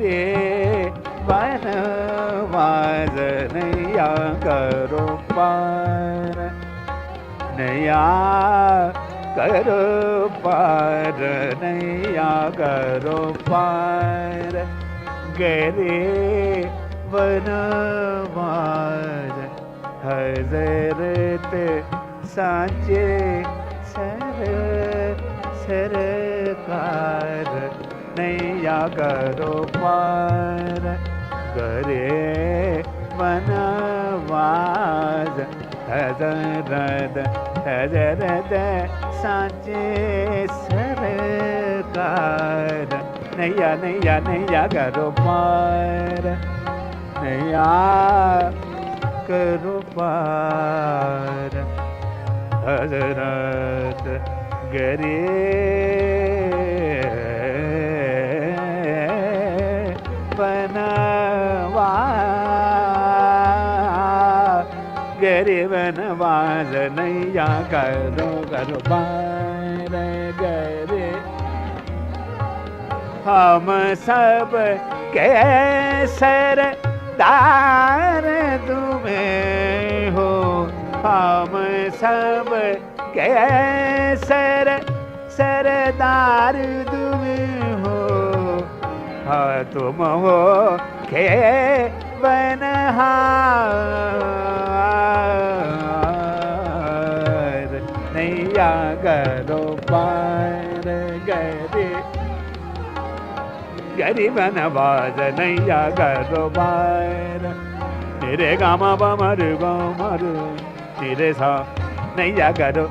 गरे वनवास नैया करो पार, नैया करो पार, नैया करो पार। गरे वनवास हजरत साचे सरकार, नैया करो पार। गरे वनवास हजरत साचे सरकार, नैया नैया नैया करो पार, नैया करो पार। हजरत गरे गरे वनवास नैया करो पार। गरे हम सब के सरदार तुम्हें हो, हम सब के सरदार तुम हो। हाँ तुम हो के बनहार, नैया करो पार। गरे गरी वनवास नैया करो पार। निरे गामा बमरु गमरु निरे सा नैया करो,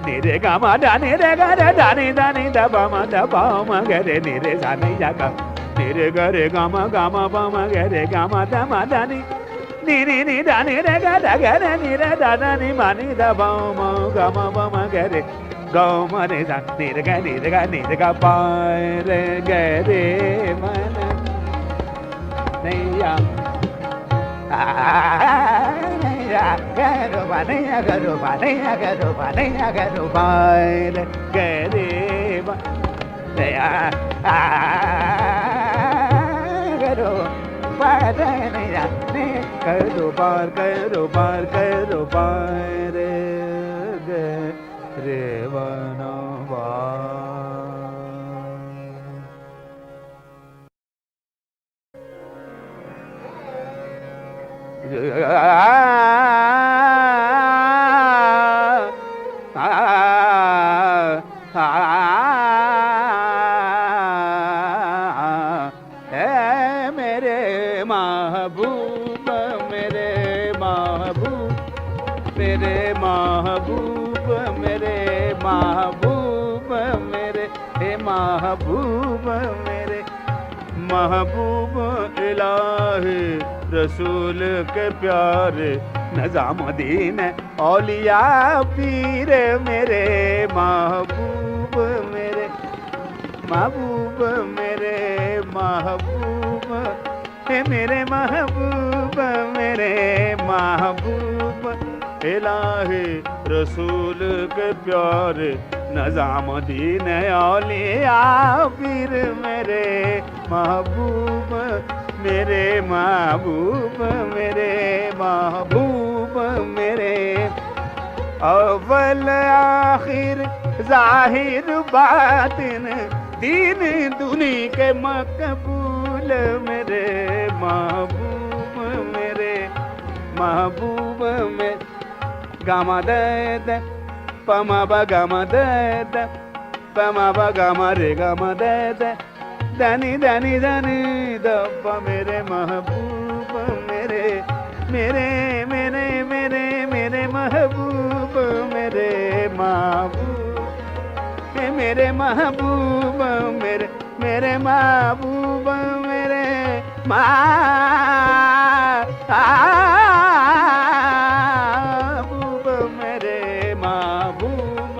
निरे गामा दानी रे गरे दानी दानी दबम दबम गरे निरे सा नैया करो, निरे गरे गामा गामा बम गरे गामा दमा दानी नी नी दानी रे गरे गरे निरे दादा नी मानी दबम गामा बम गरे गम रे सा निरे गा निरे गा पार। गरे मन नैया नैया करो नैया करो नैया करो नैया करो पार। गरे नैया करो पार, नैया करो पार करो पार करो पार। गरे वनवास मेरे महबूब मेरे महबूब मेरे महबूब मेरे महबूब मेरे महबूब मेरे महबूब इलाही रसूल के प्यारे निजामुद्दीन औलिया पीर मेरे महबूब मेरे महबूब मेरे महबूब मेरे महबूब मेरे महबूब इलाही रसूल के प्यारे निजामुद्दीन औलिया पीर मेरे महबूब मेरे महबूब मेरे महबूब मेरे अव्वल आखिर जाहिर बातिन दीन दुनी के मकबूल मेरे महबूब मेरे महबूब में गामा दे पमा ब गामा दे पमा ब गामा रे गामा दे दानी दानी दानी दब्बा मेरे महबूब मेरे मेरे मेरे मेरे मेरे महबूब मेरे महबूब मेरे महबूब मेरे मेरे महबूब मेरे महबूब मेरे महबूब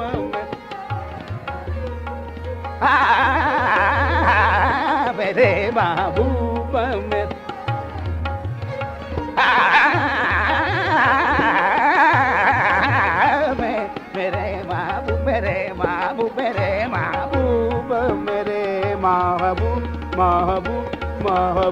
मेरे महबूब मेरे मेरे महबूब मेरे महबूब मेरे महबूब मेरे महबूब महबूब महबूब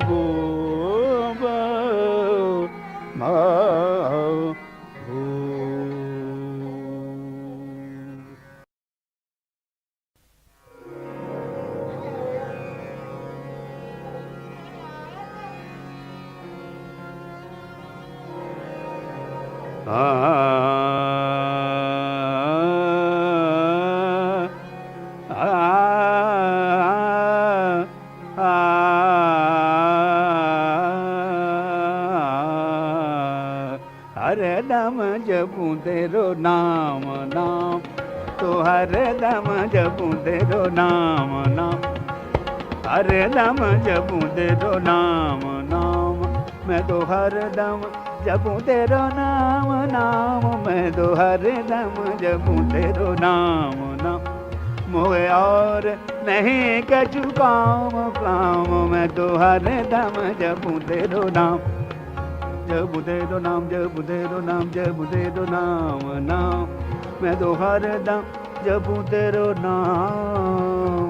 हरदम जपूं तेरो नाम नाम, तो हरदम जपूं तेरो नाम नाम, हरदम जपूं तेरो नाम नाम, मैं तो हरदम जपूं तेरो नाम नाम, मैं तो हरदम जपूं तेरो नाम नाम, मोहे और नहीं कछु काम काम, मैं तो हरदम जपूं तेरो नाम, जपूं तेरो नाम, जपूं तेरो नाम, जपूं तेरो नाम नाम, मैं तो हरदम जपूं तेरो नाम,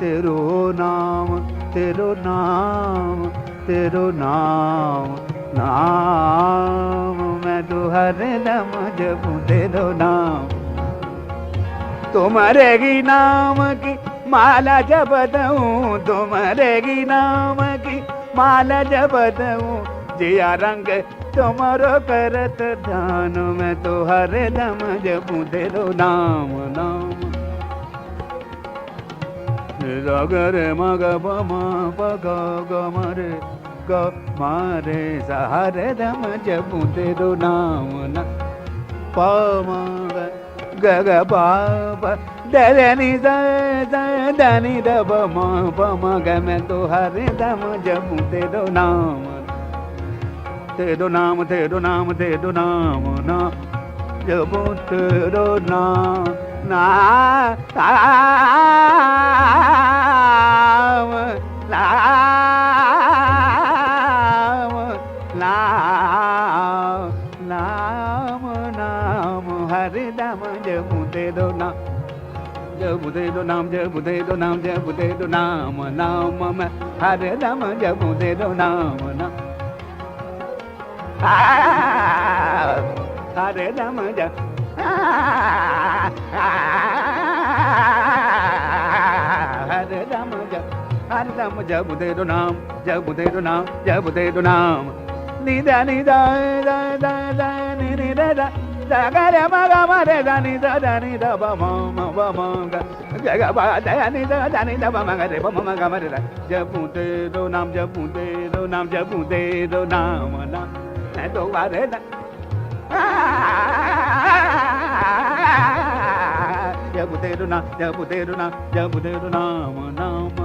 तेरो नाम, तेरो नाम, तेरो नाम नाम, मैं तो हरदम जपूं तेरो नाम। तुम्हारे की नाम की माला जपता हूँ, तुम्हारे की नाम की माला जपता हूँ, जिया रंग तुम्हारो करत ध्यान, मैं तो हरदम जपूं तेरो नाम नाम। रे मग पम पग ग मरे ग मारे सा हरदम जपूं तेरो नाम नाम, पम ग ग पाप दनी दनी द पम पम ग, मैं तो हरदम जपूं तेरो नाम, तेरो नाम, तेरो नाम, तेरो नाम ना, जपूं तेरो नाम नाम नाम नाम नाम नाम, हरदम जपूं तेरो नाम, जपूं तेरो नाम, जपूं तेरो नाम, जपूं तेरो नाम नाम, मैं हरदम जपूं तेरो नाम नाम, हरदम हरदम हरदम जपूं तेरो नाम, जपूं तेरो नाम, जपूं तेरो नाम, निदा निदा दा दा दा नि नि दा दा दा गा रे म गा म रे दा नि दा ब म गा गा बा दा नि दा ब म गा रे ब म गा म रे दा, जपूं तेरो नाम, जपूं तेरो नाम, जपूं तेरो नाम नाम, मैं तो हरदम जपूं तेरो नाम, जपूं तेरो नाम, जपूं तेरो नाम नाम,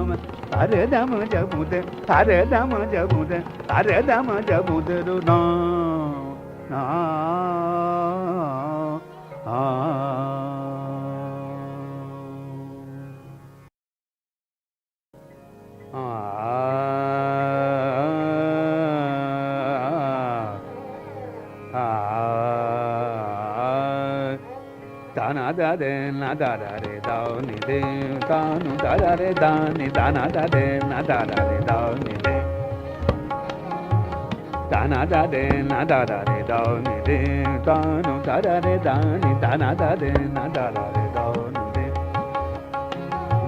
हरदम जपूं ते हरदम जपूं ते हरदम जपूं तेरो नाम ताना दा दे ना दा दा रे दा नि दे, तानु दा दा रे दा नि ताना दा दे ना दा दा रे दा नि दे, ताना दा दे ना दा दा रे दा नि दे, तानु दा दा रे दा नि ताना दा दे ना दा दा रे दा नि दे,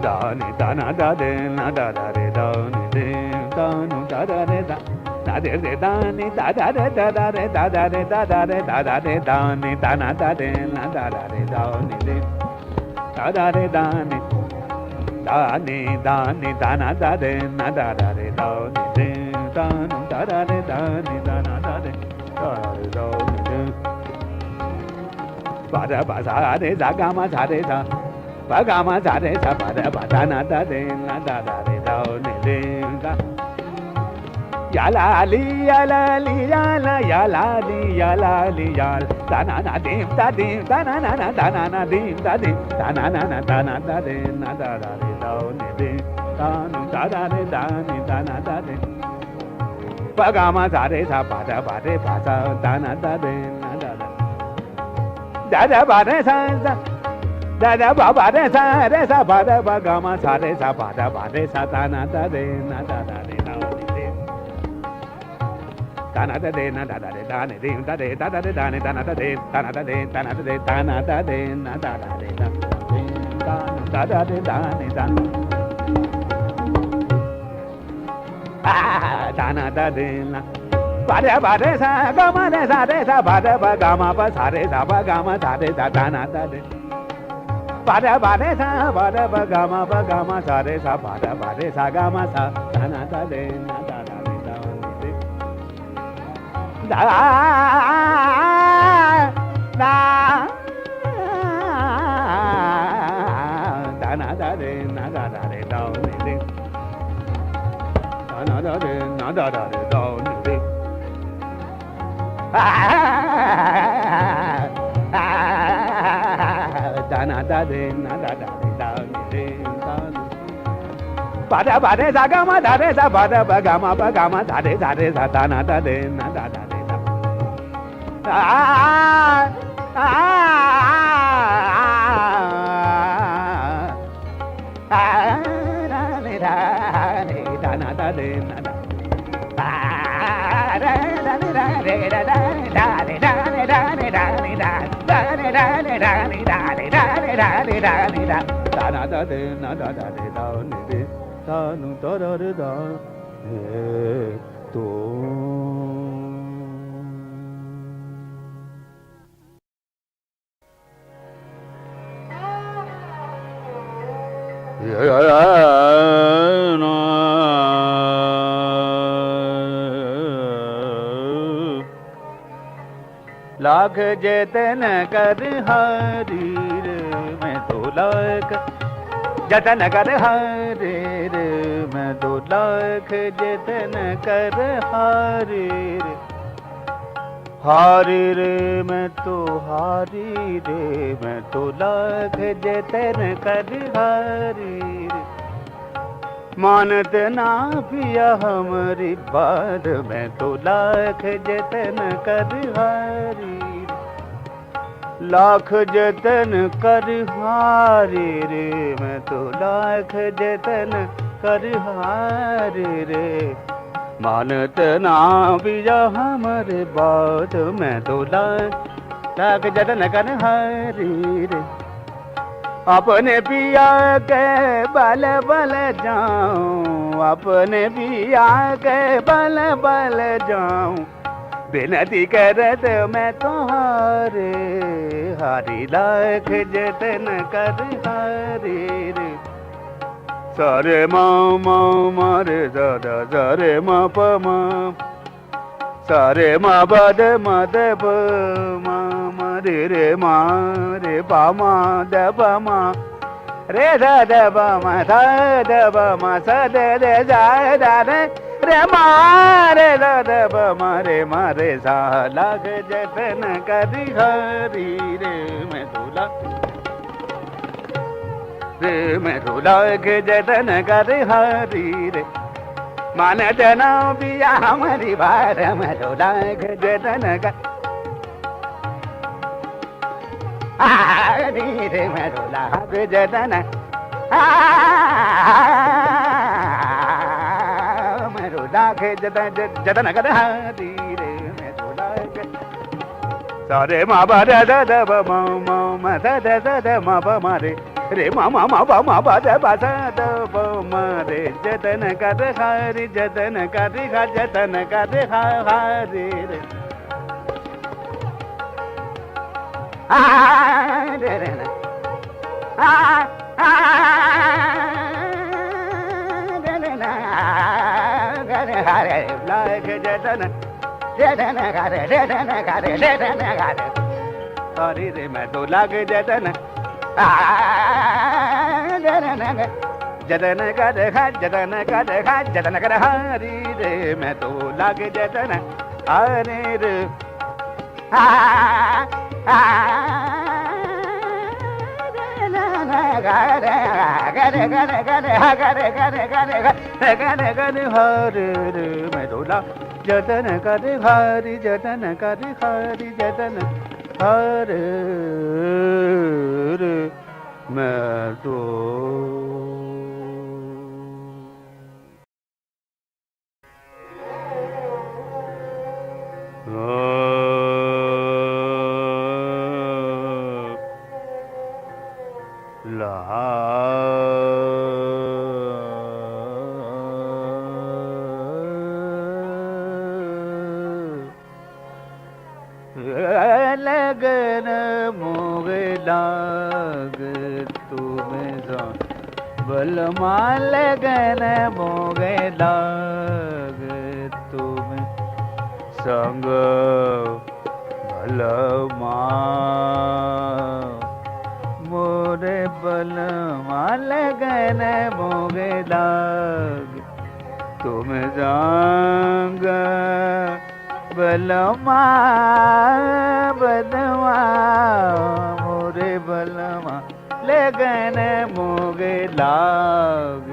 दा नि ताना दा दे ना दा दा रे दा नि दे, तानु दा दा रे दा da de de da ni da da de da da de da da de da da de da da de da ni da na da de na da da de da ni de da da de da ni da na da de na da da de da ni de da nu da da de da ni da na da de da de da ni de ba da ba sa de sa ga ma sa de sa ba ga ma sa de sa ba da na da de na da da de da ni de da ya la li ya la li ya la ya la li ya la li ya da na na dim da na na na da na na dim da na na na da na da de na da da de da ni de da nu da da de da ni da na da de pa ga ma sa de sa pa de pa sa da na da de na da da ba de sa da ba de sa re sa pa de pa ga ma sa de sa pa de sa da na da de na da da de da da na da de na da da de da ne de da de da da de da ne da na da de da na da de da na da de da na da de na da da de da da da de da ne da da na da de na Bada bada sa gama da sa de sa bada ba gama ba sa de sa ba gama sa de sa da na da de. Bada bada sa bada ba gama sa de sa bada bada sa gama sa da na da de na da da de da de. Da da na da de na da da de da de. Na da de na da da de da de. Da na da de na da da de da de da. Bada bada sa gama da de sa bada ba gama da de sa da na da de na da da de da. Da na da de na da. Lakh जतन कर हरी रे मैं तो लाख जतन कर हरी रे मैं तो लाख जतन कर हरी रे हारी रे मैं तो हारी रे मैं तो लाख जतन कर हरी रे मानत ना पिया हमारी बात मैं तो लाख जतन कर हारी लाख जतन कर हारी रे मैं तो लाख जतन कर हारी रे मानत ना पिया हमारी बात मैं तो लाख जतन कर हारी रे अपने पिया के बल बल जाऊं अपने पिया के बल बल जाऊं बिनती करत मैं तुम्हारे हारी लाख जतन कर हारी रे सारे माँ मारे दादा सारे माँ प सारे माँ बद मद प रे रे मा रे पा मा द प मा रे ध द प मा ध द प मा स द द ज द रे रे मा रे ध द प मा रे सा लाख जतन कर हरी रे मैं तोला रे मैं तो लाख जतन कर हरी रे मानत ना पिया हमारी बात मैं तो लाख जतन कर हरी रे मैं तो लाख जतन मैं तो लाख जतन कर हरी रे मैं तो लाख सारे माँ बा द द ब म म द द द द म ब म रे रे मा मा मा बा मा बा द बा द द ब म रे जतन कर हरी जतन कर जतन कर हरी रे रे रे रे लाख जतन जतन करे जतन करे जतन करे हरी रे मैं तो लाख जतन जतन करे जतन करे जतन करे हरी रे मैं तो लाख जतन हरी रे गरे गरे गरे गरे गरे गरे गरे गरे गरे हरे रे मैं डोला जतन करे हरि जतन करे हरि जतन हरे रे मैं तो लगन मोगे लाग तुम्हें बलमा लगन मोगे लाग तुम्हें संग बलमा मोरे बलमा लगन मोगे लाग तुम संग बलमा बलमा मोरे बलमा लगन मोगे लाग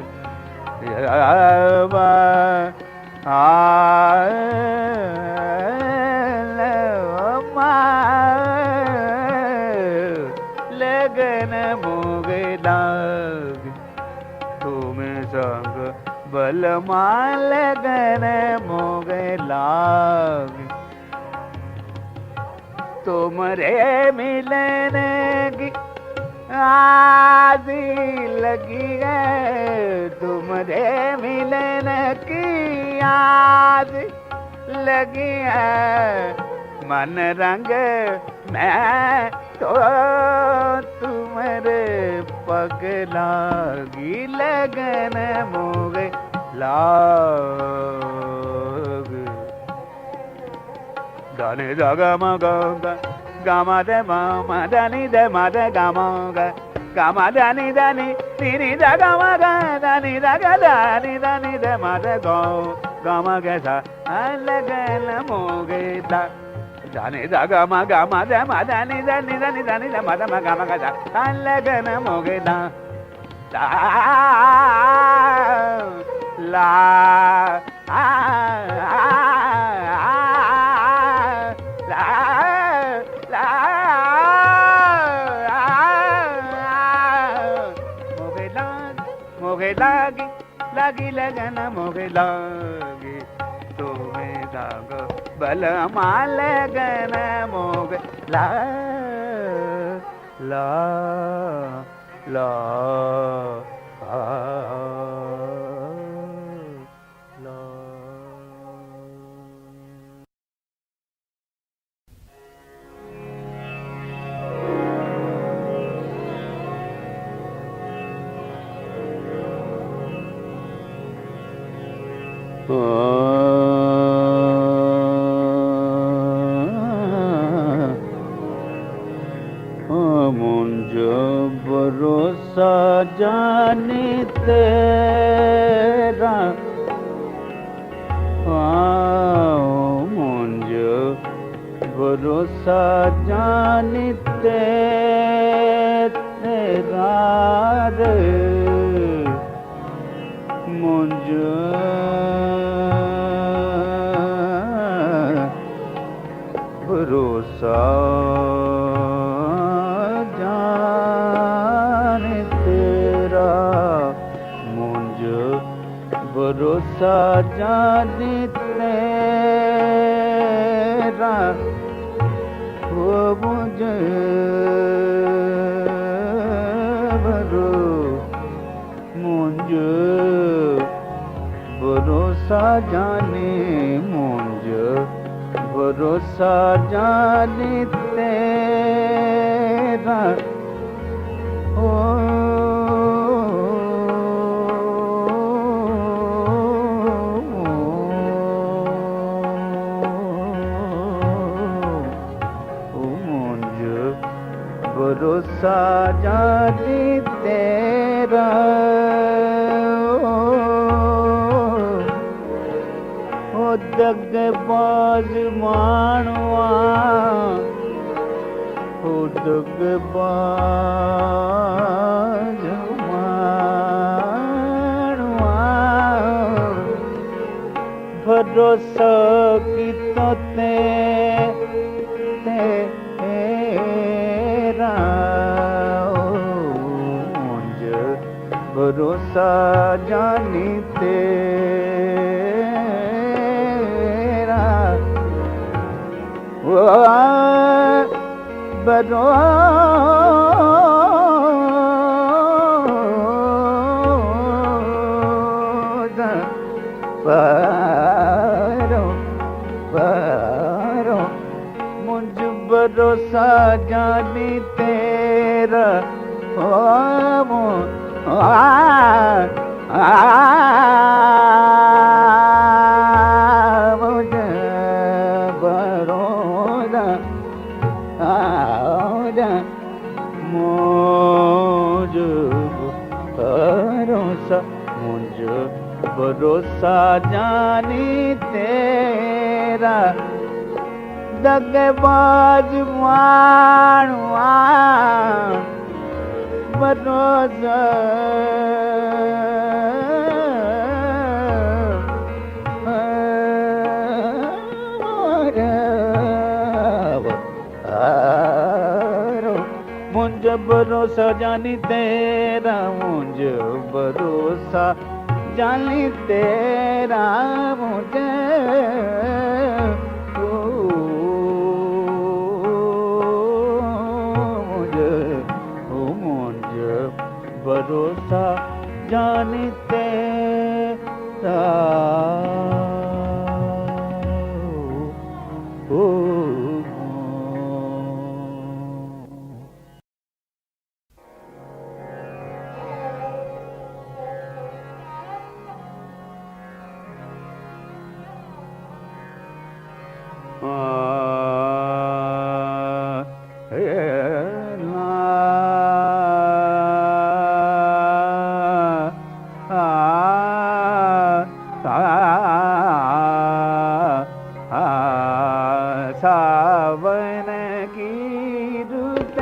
लगन मोगे लाग तुम संग बलमा लगन मोगे लाग तुमरे मिलन की आदि लगी है तुमरे मिलन की आदि लगी है मन रंग मैं तो तुम्हारे पग लागी लगन मोगे लाग दाने दागा मगा गामा दे मामा दानी दे मादे गामा गामा दानी दानी नी दागा मगा दानी दागा दानी दानी दे मादे गो गामा कैसा लगन मोगे ला दानी दागा मगा मादे मादानी दानी दानी दानी दे मादा मगा मगा दा लगन मोगे ला ला लागी लागी लगन मोगे लागी तुम्हें दाग बलमा लगन मोगे ला ला ला मुंज भरोसा जाने तेरा मुंज भरोसा जाने तेरा रे मुंज भरोसा जाने तेरा मुंज भरोसा जाने तेरा वो मुझे मुंज भरोसा जाने मुंज भरोसा जाने तेरा ओ मुंज भरोसा जाने तेरा दगबाज मानवा हो दगबाज मानवा भरोसा की तो तेरा मुंज भरोसा जानी बरो परो परो मुझ बरो भरोसा जानी तेरा मुझे भरोसा मुझे भरोसा जानी तेरा दगेबाज मानवा भरोसा मुझे भरोसा जानी तेरा मुझे भरोसा जानी तेरा मुझे भरोसा जानी तेरा सावन की रुत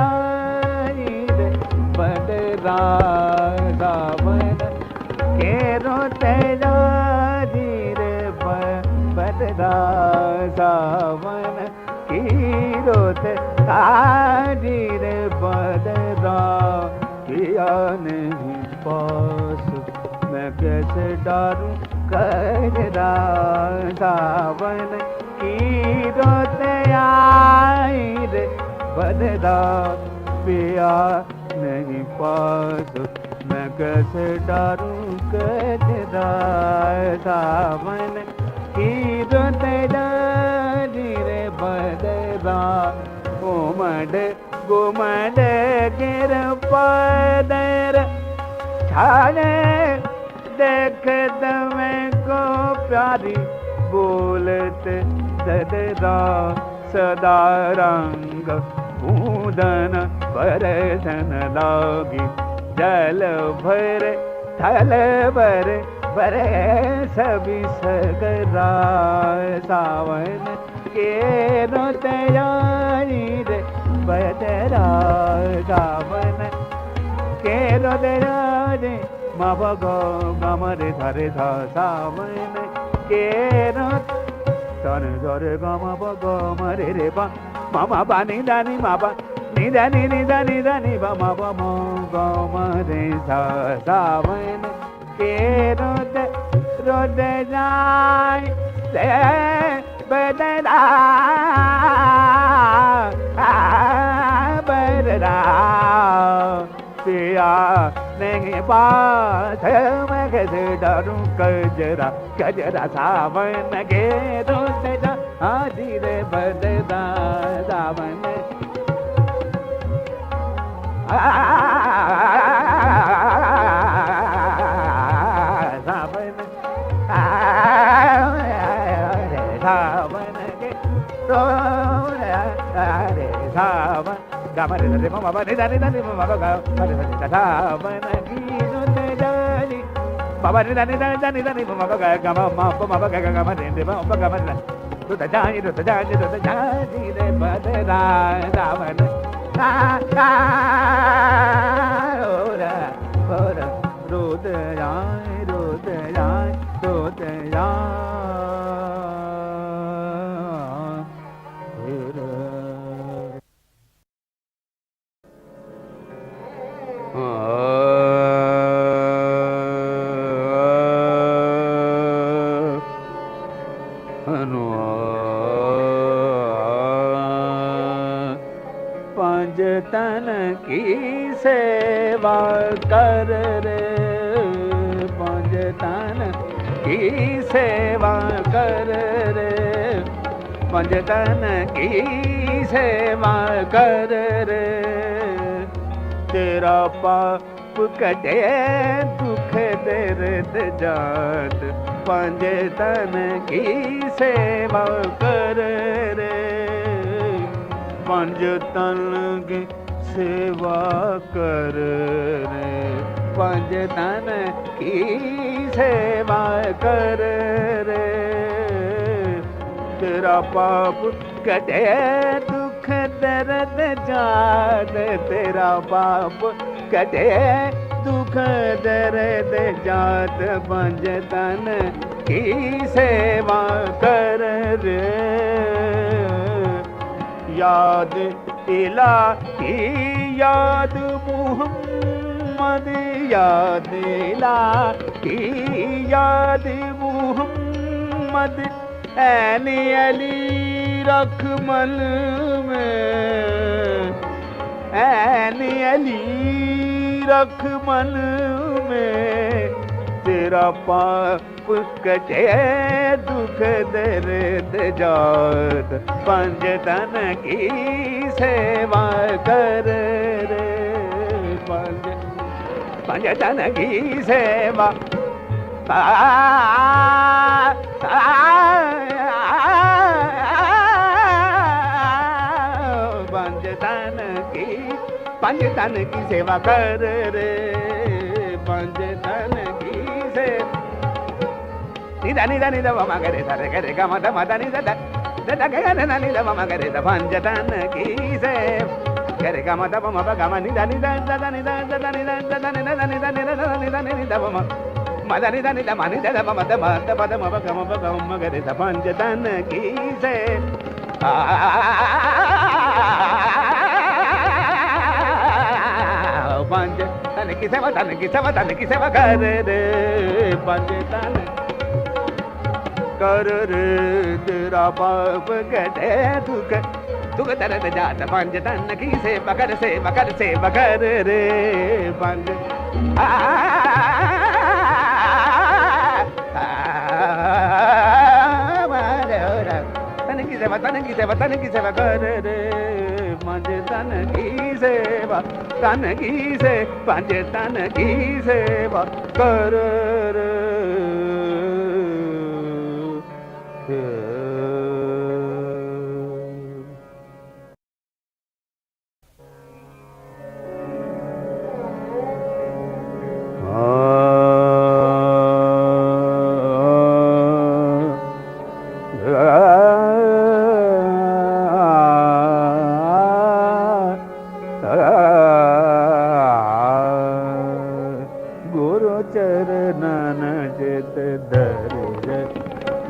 आई रे बदरा सावन के रोते जारी रे बदरा सावन की रोते जारी रे बदरा किया नहीं पास मैं कैसे डारूं कजरा सावन की रोते आई रे बदरा पिया नहीं पास मैं कैसे डारूं कजरा सावन की रोते जारी रे बदरा घुमड़ गिर पदर छाने देख दमे को प्यारी बोलते ददरा सदा रंग बूंदन बरसन लागी जल भर थल भर बरे सभी सगरा सावन के रोते जारी रे बदरा सावन के रोते जारी मामा गो गमरे धरे धा सावन के रोते तन धरे गमा गमरे रे बा मामा बा नि दानी माबा नि दानी नि दानी दानी बा माबा मो गमरे धा सावन के रोते रोते जाय से बदरा बदरा पिया नहीं बात मैं कैसे डरूं कजरा कजरा सावन के रोते जा आजी रे बदरा सावन सावन सावन के रे सावन गमरे रे ममा रे दानी दानी ममा गा मरे रे सावन की रोते जानी बाबा रे दानी दानी दानी दानी ममा गा गमा ममा गा गमा रे रे ममा गा मरे रोते जानी रे बदरा सावन ओरा ओरा रोते जाए रोते जाए रोते जाए पंजतन की सेवा कर रे पंजतन की सेवा कर रे पंज तन की सेवा कर रे तेरा पाप कटे दुख दर्द जात पंज तन की सेवा कर रे पंज तन की सेवा कर रे पंज तन की सेवा कर रे तेरा पाप कटे दुख दर्द जात तेरा पाप कटे दुख दर्द जात पंज तन की सेवा कर रे याद इलाही याद मुहम्मद याद इलाही याद मुहम्मद ऐनी अली रख मन में ऐनी अली रख मन में तेरा पाप कटे दुख दर्द जात पंज तन की सेवा कर रे पंज तन की सेवा पंज तन की सेवा कर रे पंज तन की सेवा निदा निदा निदा ममा करे सारे करे गा मदा मदा निदा दा दा गा ना निदा ममा करे दा पंज तन की सेवा करे गा मदा ममा गा मा निदा निदा दा निदा दा निदा दा निदा निदा निदा निदा निदा ममा मदा निदा निदा मा निदा दा ममा दा दा पद ममा गा ममा करे दा पंज तन की सेवा पंज तन की सेवा तन की सेवा तन की सेवा कर रे पंज तन कर रे तेरा पाप कटे दुख दुख दर्द जात पंज तन की सेवा कर रे पंज तन की सेवा तन की सेवा तन की सेवा कर रे पंज तन की सेवा तन की से पंज तन की सेवा कर रे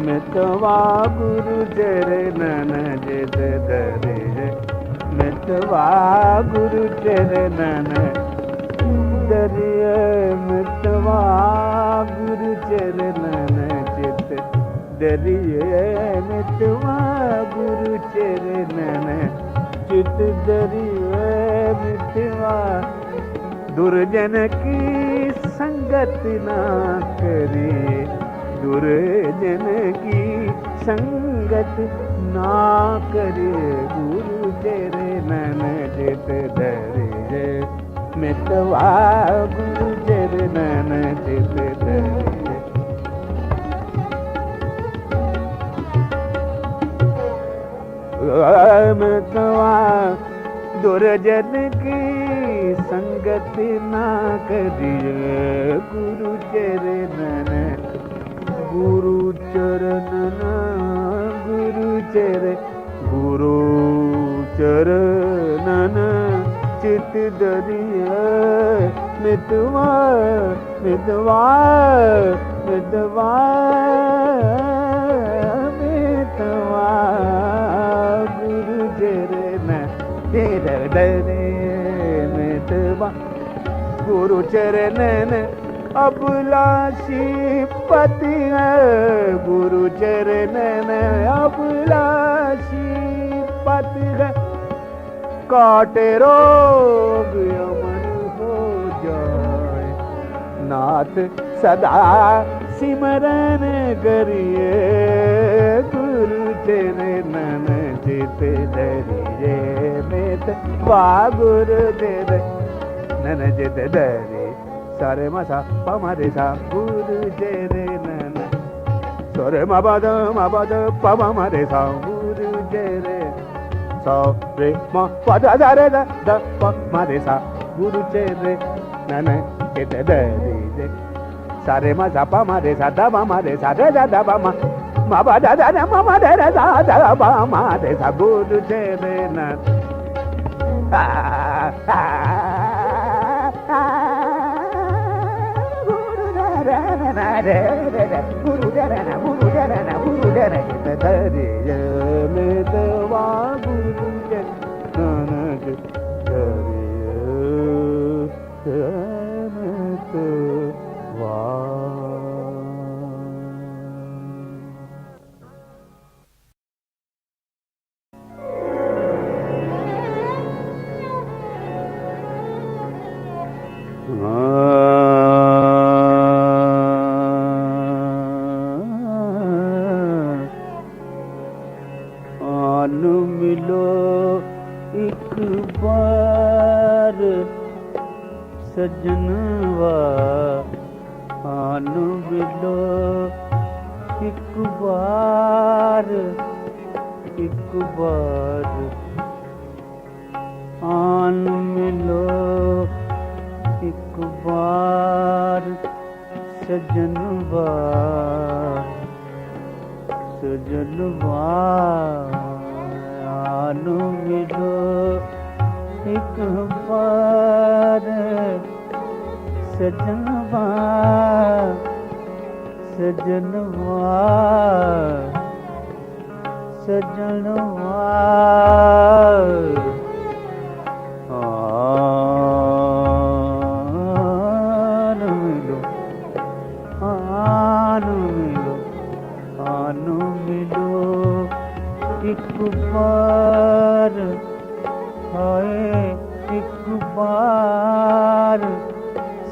मितवा गुरु चरणन जित धरे मितवा गुरु चरणन दरिय मितवा गुरु चरणन चित दरिय मितवा गुरु चरणन चित दरिय मितवा दुर्जन की संगत ना करे दुर्जन की संगत ना करे गुरु चरणन चित धरे मितवा गुरु चरणन चित धरे मितवा दुर्जन की संगत ना करिए गुरु चरणन गुरु चरणन गुरु चरणन चित दरिया मितवा मितवा मितवा मितवा गुरु चरण तेरा दरे मितवा गुरु चरणन अभिलाषी पति है गुरु चरणन अभिलाषी पति है काटे रोग अमर हो जाए नाथ सदा सिमरन करिए गुरु तेरे नन चित धरिए मित वाह गुरु तेरे नन चित धरि सारे मसा पमरे सा गुरु तेरे नन सोरे मबद पमरे सा गुरु तेरे सा रे म पद रे द पमरे सा गुरु तेरे नन चित धरि सारे मा सा पा मा रे सा दा बा मा रे सा रे दा दा बा मा बा दा दा मा मा रे रे दा दा बा मा रे सा गुरु तेरे ना गुरु रे ना रे रे गुरु रे ना गुरु रे ना गुरु रे ना धरि मे तवा गुरु के नानक धरि मिलो एक बार सजनवा आनु मिलो एक बार आनु मिलो एक बार सजनवा आनु मिलो एक बार सजनवा आनु मिलो एक बार हाय एक बार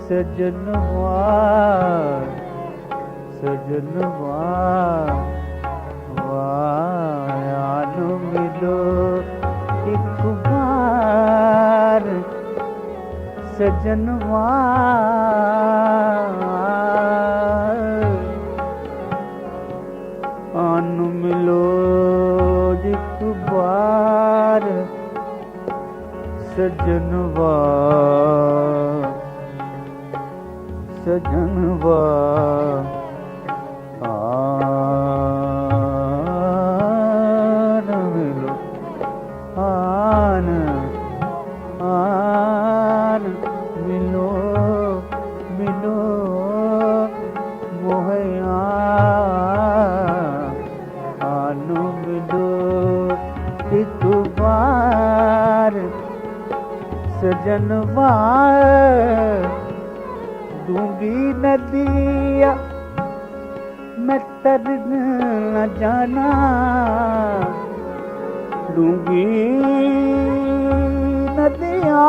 सजनवा आनु मिलो एक बार सजनवा आनु मिलो एक बार सजनवा आनु मिलो मिलो मोहया आनु मिलो एक बार सजनवा डूंगी नदिया मैं तर न जाना डूंगी नदिया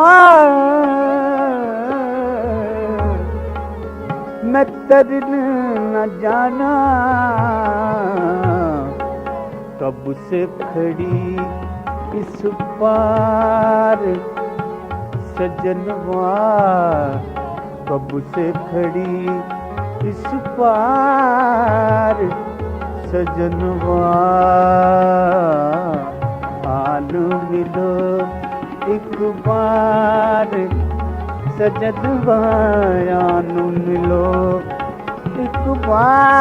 मैं तर न जाना कब से खड़ी इस पार सजनवा कब से खड़ी इस पार सजनवा आनु मिलो एक बार सजनवा आनु मिलो एक बार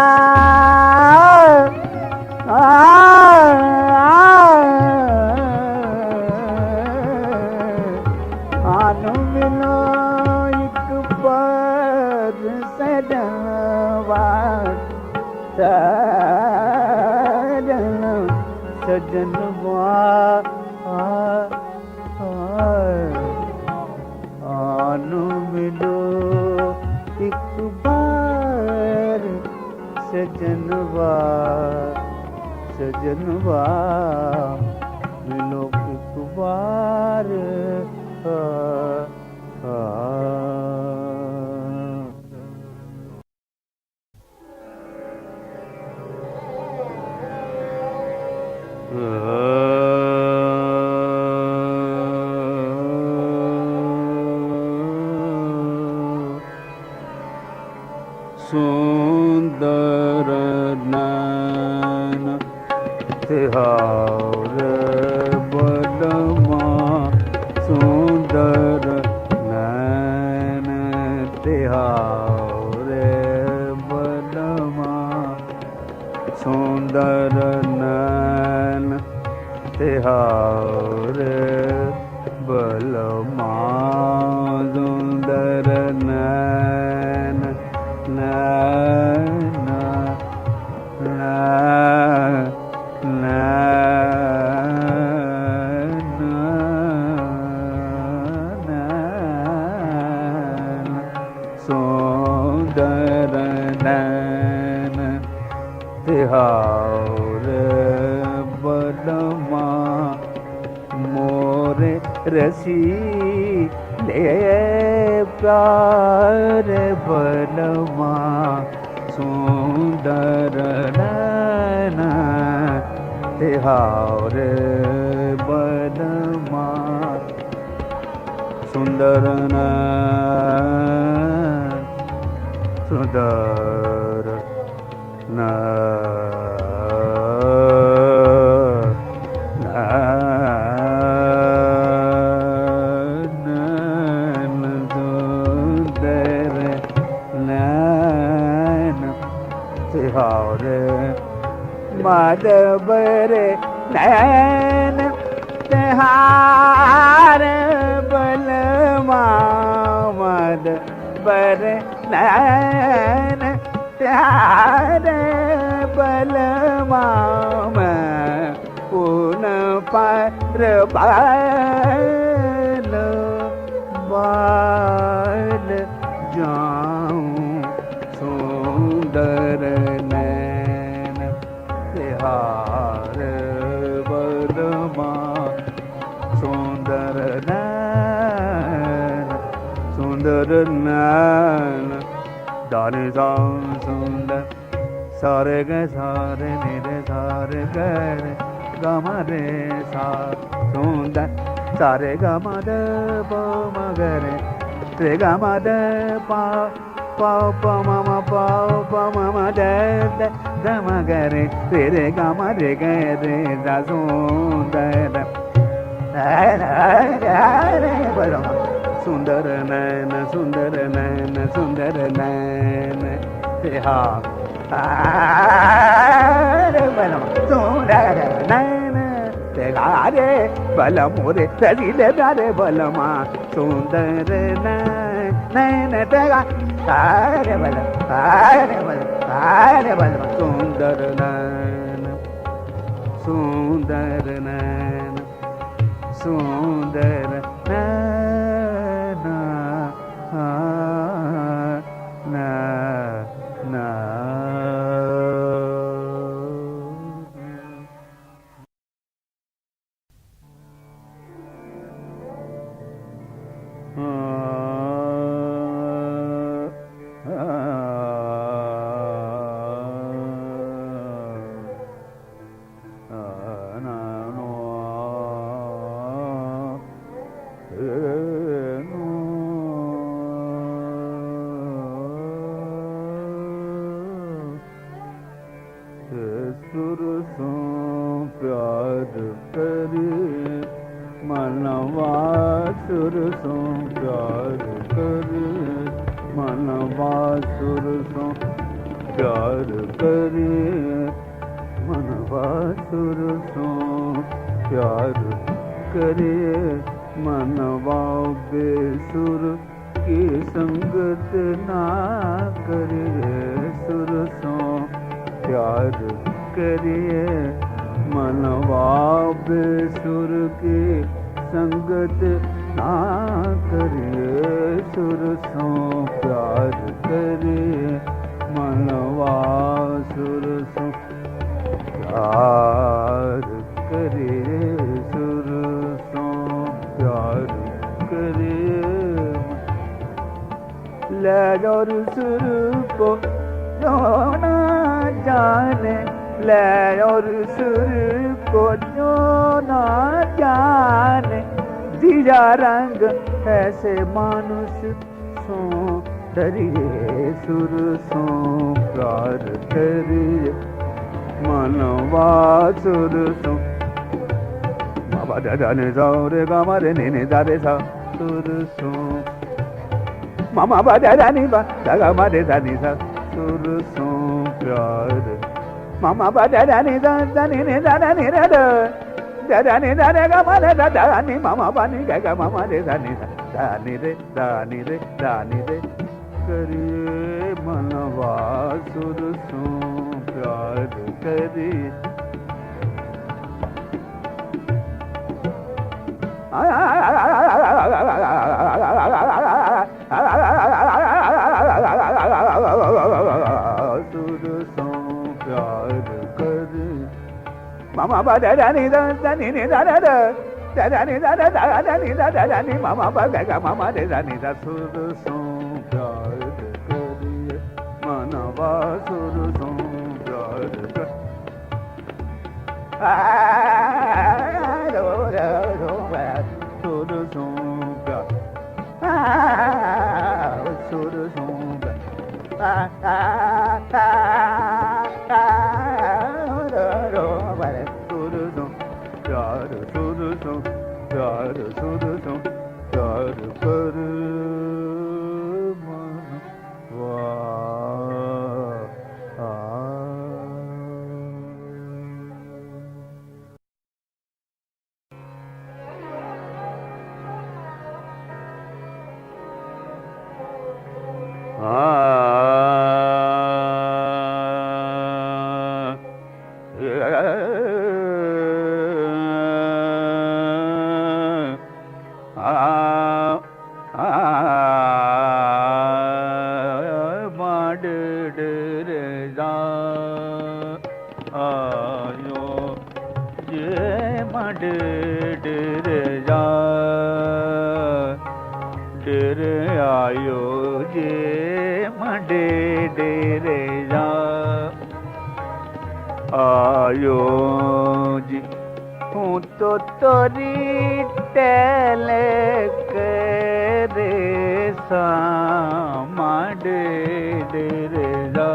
आनु मिलो एक बार सजनवा सजनवा आनु मिलो एक बार सजनवा मिलो एक बार तिहार बलमा मोरे रसी ले प्यार बलमा सुंदर नैना तिहार बलमा सुंदर सुंदर तिहार माधवर नैन तिहार बलमा माधवर नैन तिहार बलमा पुन पर बाल बाल जाऊं सुंदर नैन तिहार बलमा सुंदर नैन सुंदर नैन दाने सुंदर सारे ग सारे मेरे सारे ग ग रे सा सुंदर सारे ग द प म ग रे रे ग द पा पा प म म पा प म म द द ग म ग रे रे ग रे दा सुंदर सुंदर नैन सुंदर नैन सुंदर नैन तिहार सुंदर नैन तिहार बलमोरे रसीले प्यारे बलमा सुंदर नैन तिहार बल सुंदर नैन सुंदर नैन सुंदर प्यार करे मनवा सुरसों प्यार करे मनवा सुरसों प्यार करे मनवा सुरसों प्यार करे मनवा बेसुर की संगत ना करे सुरसों प्यार करिए मनवा बेसुर की संगत ना करिए सुरसों प्यार करिए मनवा सुरसों प्यार करिए सुरसों प्यार करिए ले और सुर को जो ना जाने ले और सुर को जो ना जाने दिया रंग ऐसे मानुष सो डरिए सुर सो प्यार करिए मनवा सुर सो बाबा दादा ने जाओ रे गामा रे ने दारे सा सुर सो मामा बा दादा नी बा दागा मा रे सा नी सा सुर सो प्यार मामा बा दादा नी दा नी ने दादा नी रे दादा नी दादा गा मा रे दादा नी मामा बा नी गा गा मामा रे दा नी रे दा नी रे करिए मनवा सुर सो प्यार करिए सुर सो प्यार ma ba da da ni da da ni ni da da da da da ni da da da da ni da da da ni ma ma ba ga ma ma de da ni da sur sum pyar kariye manava sur sum pyar kar ro ro ro ba sur sum pyar sur sum pyar ro ba sur sum pyar sur sum pyar sur sum pyar kar आयो जी हूँ तो तोरी टेले करे माड रे जा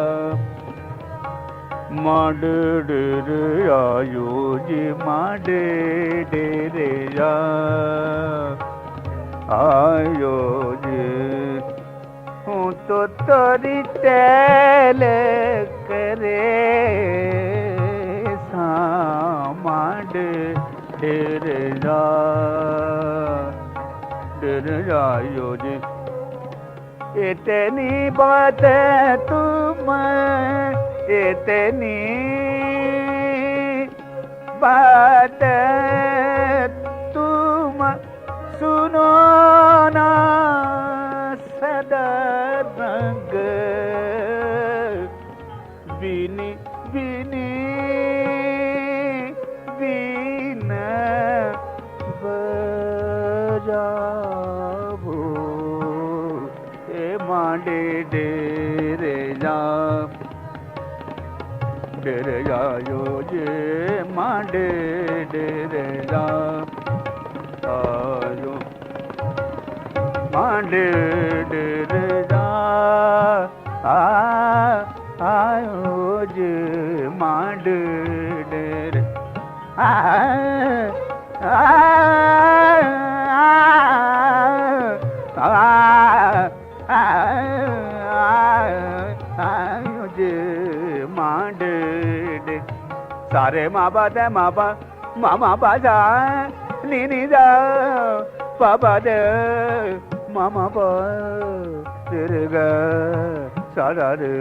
माड रे आयो जी माड रे जा आयो जी हूँ तो तोरी टेले करे डेरे जायो जी इतनी बात तुम इतनी बात तुम सुनो ना सदा रंग बिनी बिनी डेरे जायो जे मांडे डेरे जा आयो मांडे डेरे जा आयो जे मांडे डेरे सारे माँ बा दे मामा बाजा नी जा पापा दे मामा बा तेरे गा सारा रे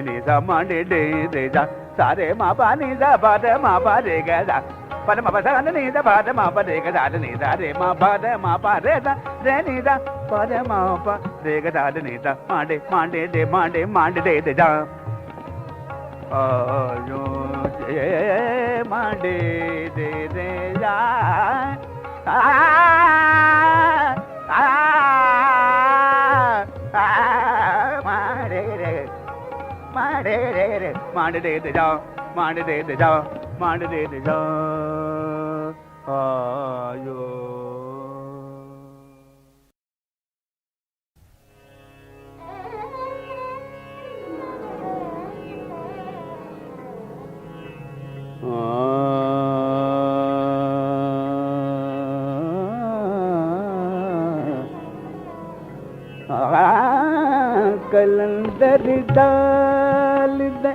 नी जा मांडे दे जा सारे माँ बा नी जा बा दे माँ बा रे गा जा पर माँ बा सा नी जा बा दे माँ बा रे गा जा नी जा रे माँ बा रे जा रे नी जा बा दे माँ बा रे गा जा नी जा मांडे दे जा आयो जे मांडे दे जा मांडे दे जा आयो कलंदर डाल दे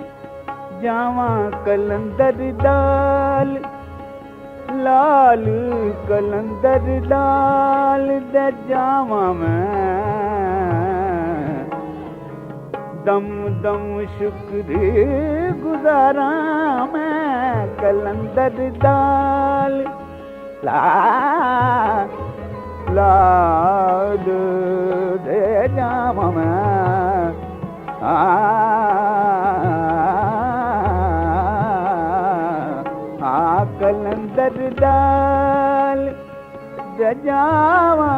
जावा कलंदर डाल लाल कलंदर डाल दे जावा मैं दम दम शुक्र गुजारा मैं कलंदर डाल लाल दे जावा मैं डाल जावा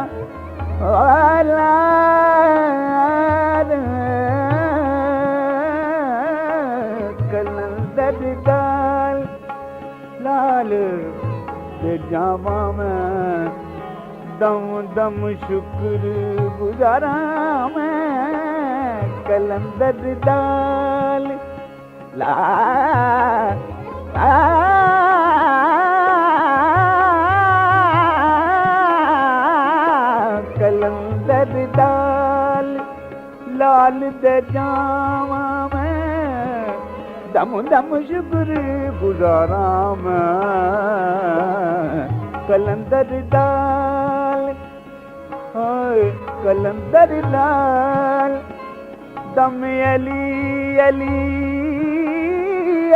कलंदर डाल लाल जावा मैं दम दम शुक्र गुजारा मैं कलंदर डाल ला कलंदर डाल लाल दे जावा मैं दम दम शुक्र गुजारा मैं कलंदर डाल कलंदर लाल दम अली अली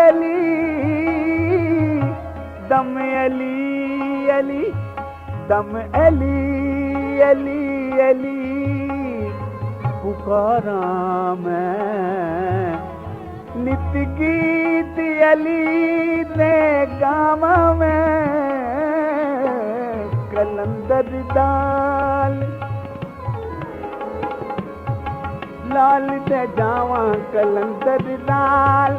अली दम अली अली दम अली अली अली पुकारा मैं नित गीत अली ने गावा मैं कलंदर डाल लाल दे जावा कलंदर लाल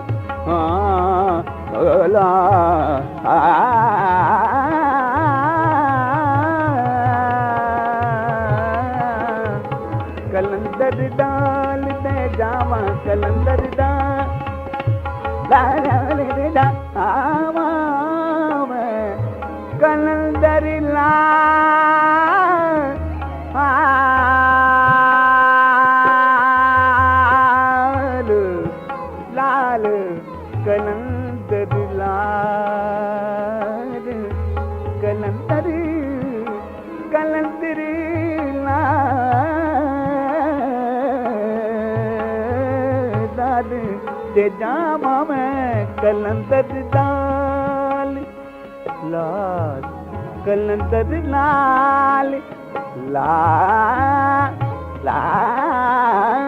कलंदर डाल दे जावा कलंदर डाल आवा मैं कलंदर लाल लाल कलंदर लाल कलंदर कलंदर लाल दे जामा मैं कलंदर डाल लाल कलंदर लाल लाल लाल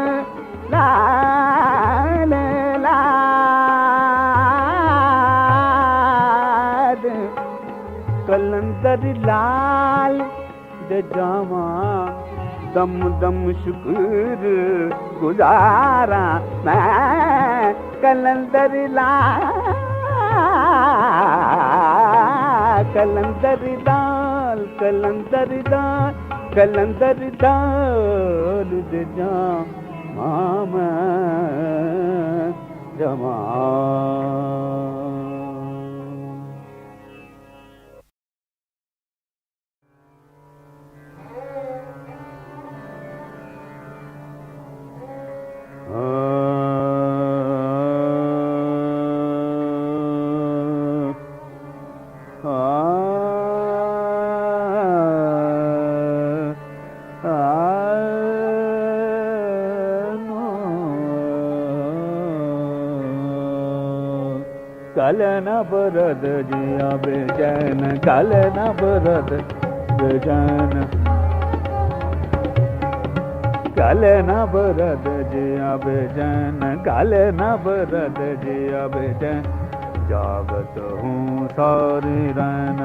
लाल लाल कलंदर लाल दे जावा दम दम शुक्र गुजारा मैं कलंदर लाल कलंदर दाल कलंदर दाल कलंदर दाल दे जामा मैं जमा कल न बरद जिया बेचैन कल न बरद बेचैन कल न बरद जिया बेचैन कल न बरद जिया बेचैन जागत हूँ सारी रैन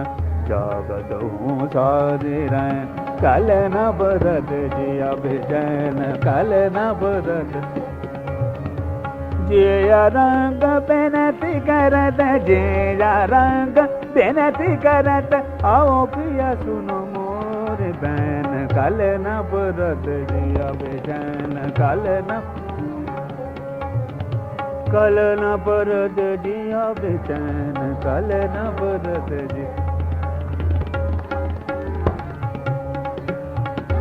जागत हूँ सारी रैन कल न बरद जिया बेचैन कल न बरद जिया रंग बेनती करत जिया रंग बेनती करत आओ पिया सुनो मोर बैन कल न बरद जिया बेचैन कल न बरद जिया बेचैन कल न बरद जी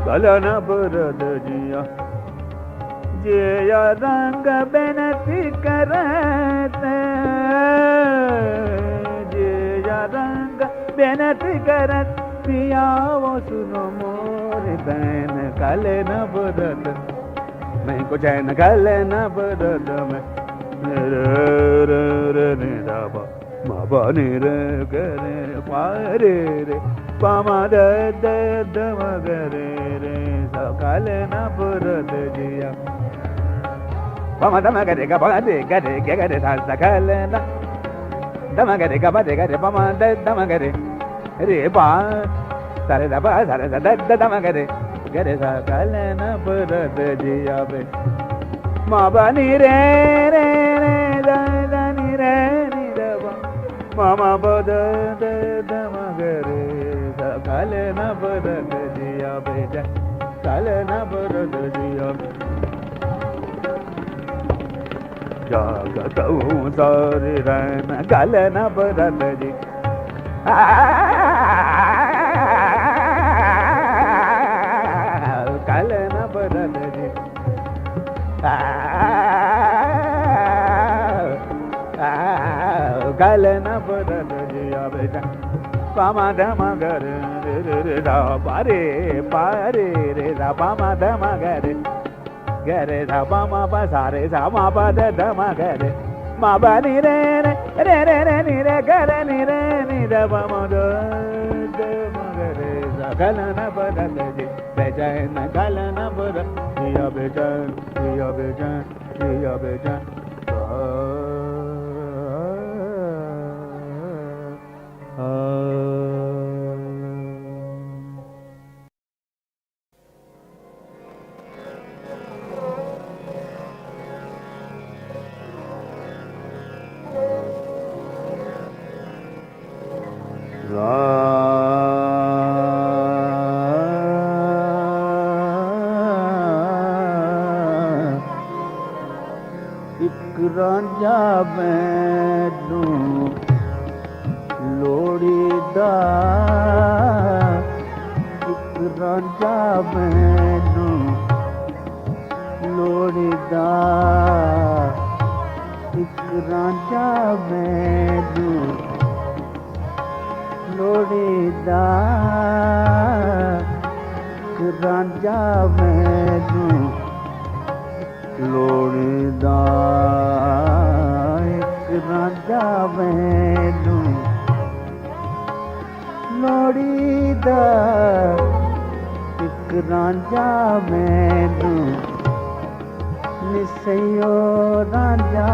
कल न बरद जिया जिया रंग बेनती करत जिया रंग बेनती करत पिया वो सुनो मोर बैन कल न बरद मैं को चैन कल न बरद मैं मा नि रे रे पा रे रे पामा द म ग रे रे कल न बरद जिया Pama dama gade ga ba de gade ga gade ta sakale na dama gade ga ba de gade pama de dama gade रे पा सारे दा पा सारे दा द द म गरे गरे सा कल न परत जिया बे मा बा नी रे रे रे दा दा नी रे नी दा पा मा मा प द द द म गरे सा कल न परत जिया बे कल न परत जिया जागत हूँ सारे रन कल न परत जी कल न परत जी कल न परत जिया बेटा पामा धमा गर रे रा पारे पारे रे रा पामा धमा गर गरे रा पामा पा सारे सा मा पा द धमा गर मा बा नी रे रे रे रे नी रे गर नी रे नी द पामा द द म गरे सा कल न परत जी बेचैन कल न परत जिया बेचैन जिया बेचैन जिया बेचैन एक रांझा मैनू लोड़ीदा एक रांझा मैनू लोड़ीदा एक रांझा मैनू लोड़ीदा एक रांझा मैनू लोड़ीदा एक रांझा मैनू लोड़ीदा एक रांझा मैनू निसयो रांझा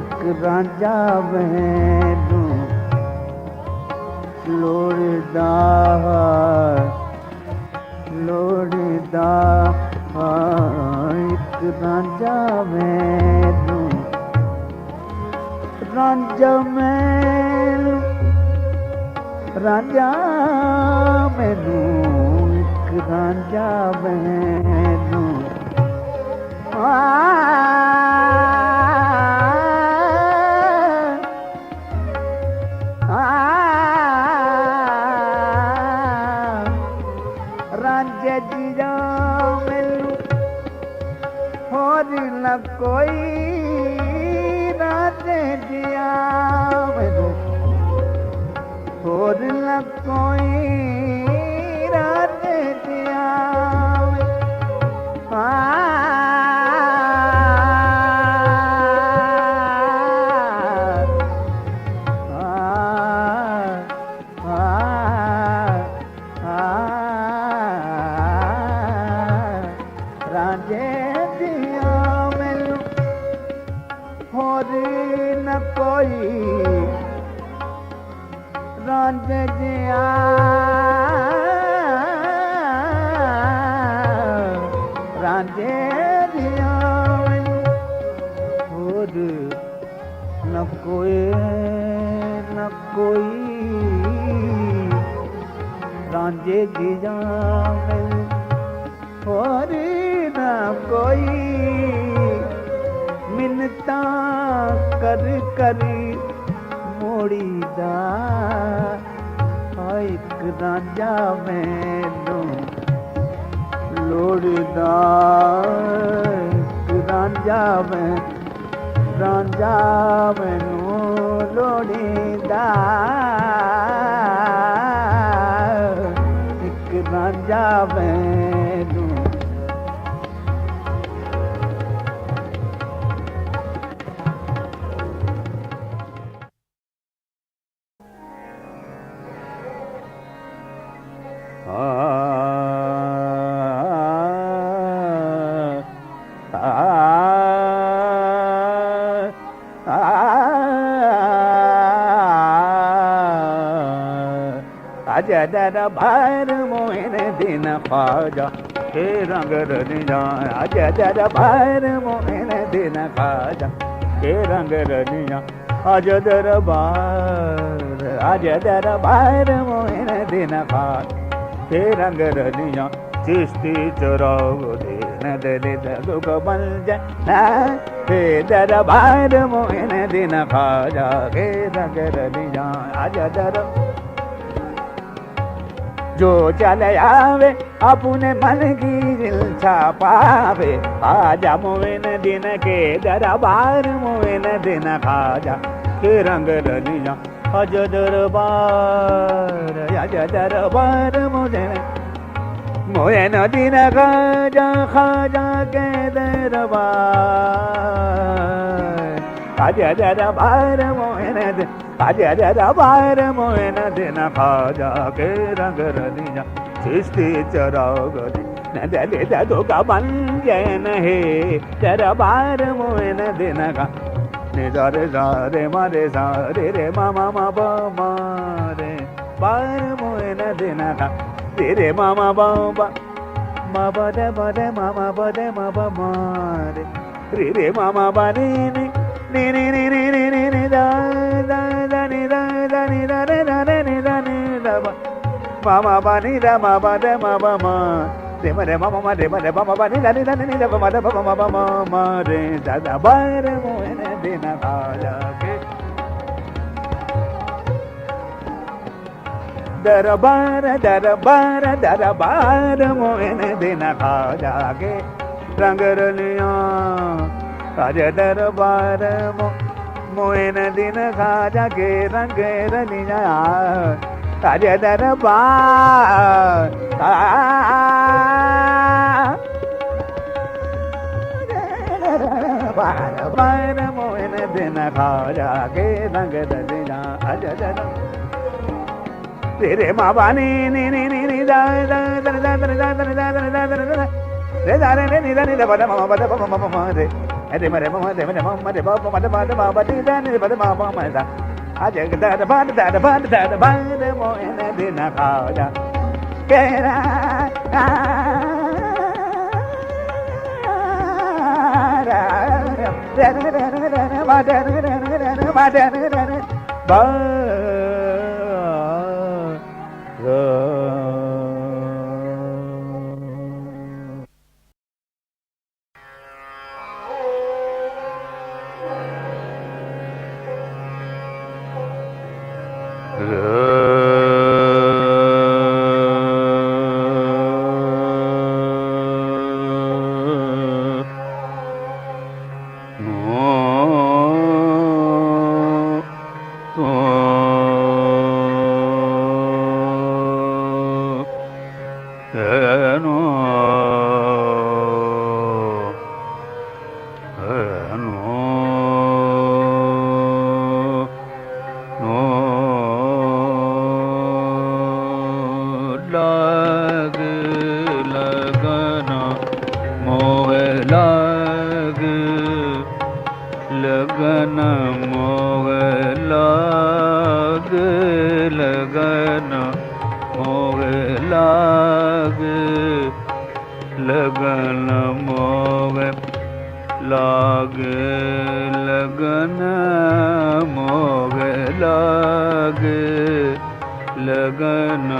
एक रांझा मैनू लोड़ीदा लोड़ीदा एक रांझा मैनू रांझा मैनू रांझा मैनू एक रांझा मैनू रांझे जिया मैनू होर न कोई रांझे जिया मैनू होर न कोई रांझे जिया रांझे जिया मैनू होर न कोई रांझे जिया रांझे जिया मैनू होर न कोई रांझे जिया मैनू होर न कोई मिन्नता कर कर मोड़ीदा एक रांझा मैनू लोड़ीदा एक रांझा मैनू लोड़ीदा एक रांझा मैनू आज दरबार मोहन दिन ख्वाजा के रंग रनिया आज दरबार मोहन दिन ख्वाजा के रंग रनिया आज दरबार मोहन दिन ख्वाजा के रंग रनिया चिश्ती चुराव दिन दलित दुख बन जाए के दरबार मोहन दिन ख्वाजा के रंग रनिया आज जो चले आवे अपने मन की इच्छा पावे आजा मोहन दिन के दरबार मोहन दिन ख्वाजा के रंग रनिया आज दरबार मोहन दिन ख्वाजा ख्वाजा के दरबार आज दरबार मोहन दिन आज दरबार मोहन दिन ख्वाजा के रंग रनिया चिश्ती चराग न दलित दुख बन जैन हे दरबार मोहन दिन का निजारे सारे मारे सारे रे मामा बाबा रे बार मोहन दिन का रे मामा बाबा माबा दे बदे मामा बदे माबा मारे रे मामा बानी नी नी नी नी नी नी नी नी दा दा दा नी दा दा नी दा रे दा रे नी दा नी दा मामा बानी दा माबा दे माबा मा रे मरे मामा मा रे मरे मामा बानी दा नी दा नी दा मामा दा मामा मामा रे दा दा बार मोहन दिन ख्वाजा के दरबार दरबार दरबार मोहन दिन ख्वाजा के रंग रनिया आज दरबार मोहन दिन ख्वाजा के रंग रनिया आज दरबार दरबार मोहन दिन ख्वाजा के रंग रनिया आज रे माबा नी नी नी नी नी दा दा दा दा दा दा दा दा दा रे दा रे नी दा नी दा बदा मामा बदा मामा मामा रे रे मरे मामा रे मरे मामा रे बाबा बदा बदा मामा दी दा नी बदा मामा मामा दा आज दा दा बदा दा दा बदा दा दा बदा मोहन दिन ख्वाजा के रा रा लगन मोगला लगन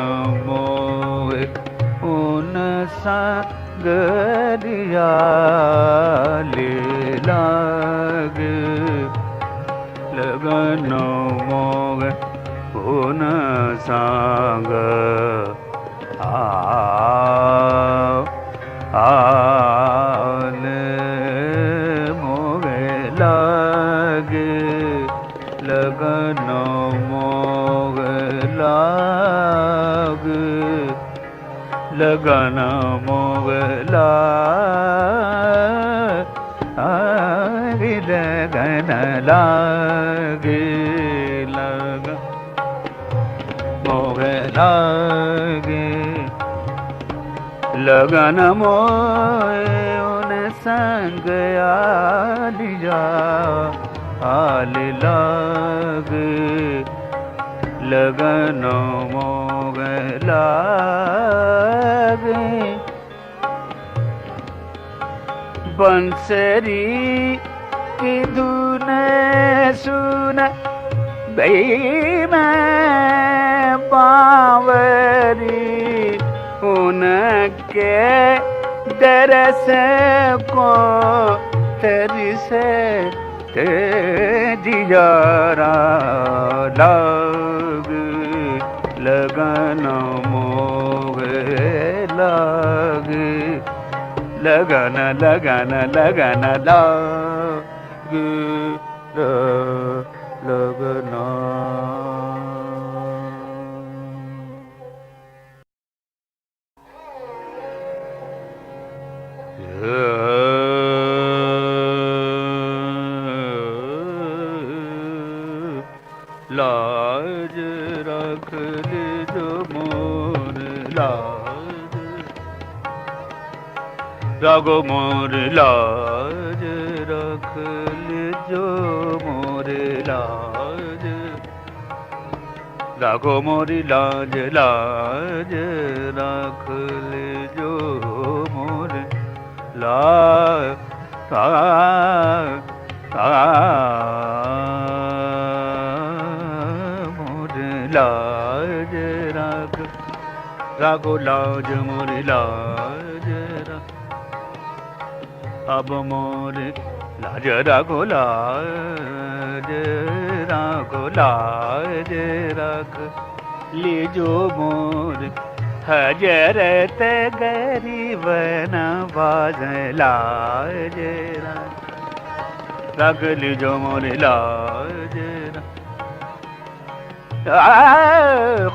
लागे लग मोग लागे लगन मोन संग आलिया आल लागे लगन मोग लागे बंसरी की धुन सुन गई मैं बावरी उनके दरस को तेरी से जियारा लाग लगन मोग लाग लगन लगन लगन लाग लगना लाज रख ले जो मोर लाज रागो मोर लाज रख ले जो मोर लाज रागो मोरी लाज लाज रख ले जो मोर लाज मोर लाज रख रागो लाज मोर लाज अब मोर लाज रागो लाज रागो लाज रख ले जो मोर हजरत गरीब नवाज लाज रख ले जो मोर लाज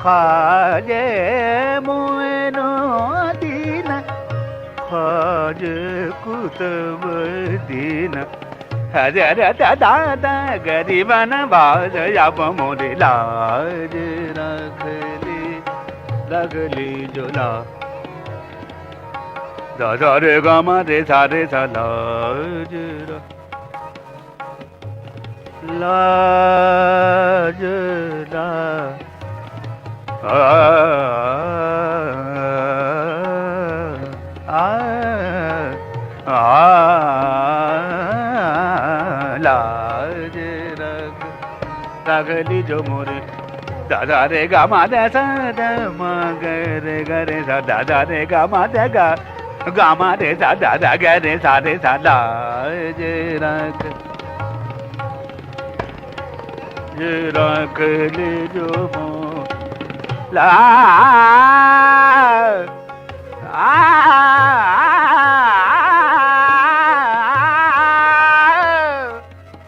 खाजे मोनो दीन खाज कुतुब दीन हजरत दादा गरीब नवाज अब मोर लाज रख ली जोला दादा रे गामा रे सारे लाज लाज ला लाज रख ली जो मोरे दादा रे गा मा द सा द म ग रे ग रे सा दादा रे गा मा द गा मा रे सा दादा ग रे सा लाज रख ले जो मो ला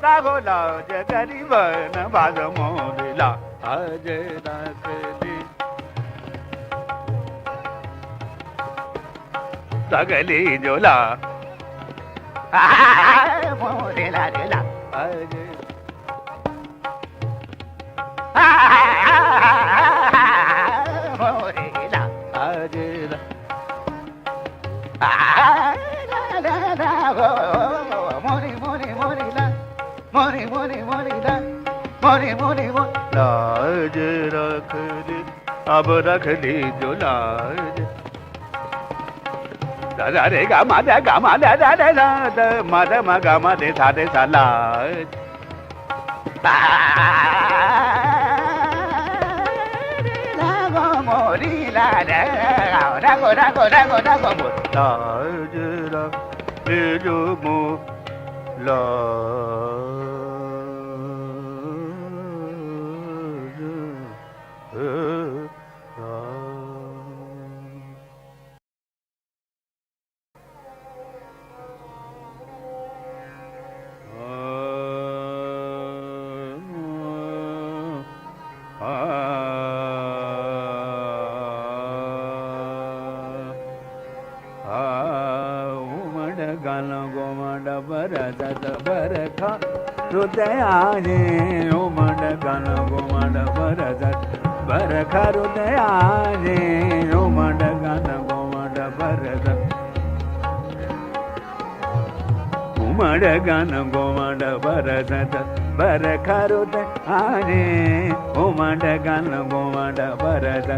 रागो लाज गरीब नवाज मोर लाज रख ले सगली जोला मोरे लाज लाज मोरे लाज मोरे मोरे मोरे ला मोरे मोरे मोरे ला मोरे मोरे लाज रख ली अब रख ली जो लाज दादा रे गा मा दा दा दा मा दा मा गा मा दे सा लाज मोरी लाज रागो रागो रागो रागो लाज ले जो मो बरखा हृदयाने उमड गण गोमड बरदत बरखा हृदयाने उमड गण गोमड बरदत उमड गण गोमड बरदत बरखरुत आने उमंड गन गोमंड बरद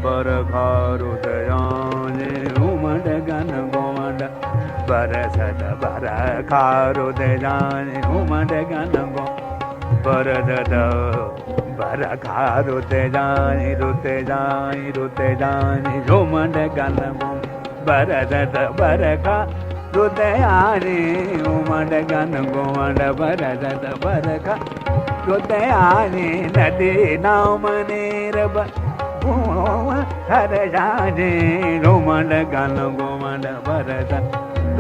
बरखरुत आने उमंड गन गोमंड बरसद बरखरुत जाने उमंड गन गो बरदद बरखरुत जाने रुते जाने उमंड गन गो बरदद बरखा रुदयानी उमंड गन गोमंड बरदद बरखा रुदयानी नदी नाम नीरब हर जाने उमंड गन गोमंड बरद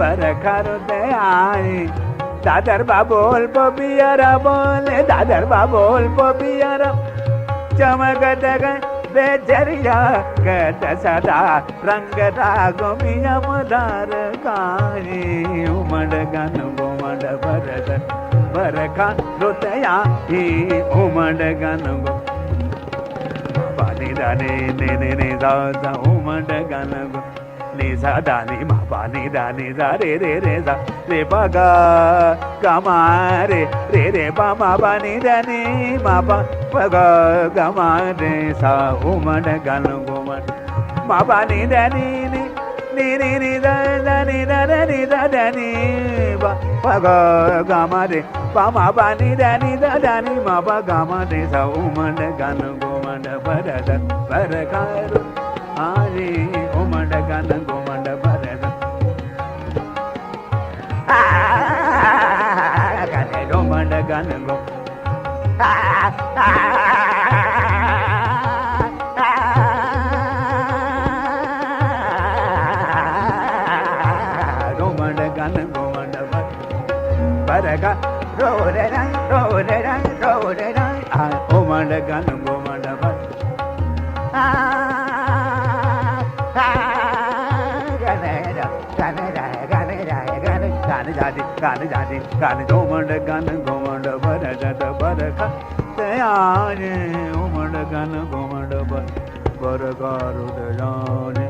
बरखा रुदयानी दादर बाबोल पपियरा बोले दादर बाबोल पपियरा चमकत बेचरिया कत सदा रंग रागमिया मदार कानी उमंड गन गोमंड बरद बरखा रुतया ही उमंड गन गो पानी दानी ने दा उमंड गन गो नि सा दानी मा पानी दानी दा रे सा रे पगा गमा रे पा मा पानी दानी मा पा पगा गमा रे सा उमंड गन गोमंड मा पानी दानी ni da ni da ni da ni ba pगा gama re pa ma pa ni da ni ma pa gama re sa umand gan gomand barad barakaru ari umand gan gomand barad gan umand gan go Baraka, roderan, umand gan gomand bar. Gan umand gan gomand barada baraka, tayane umand gan gomand bar. Baraka roderan.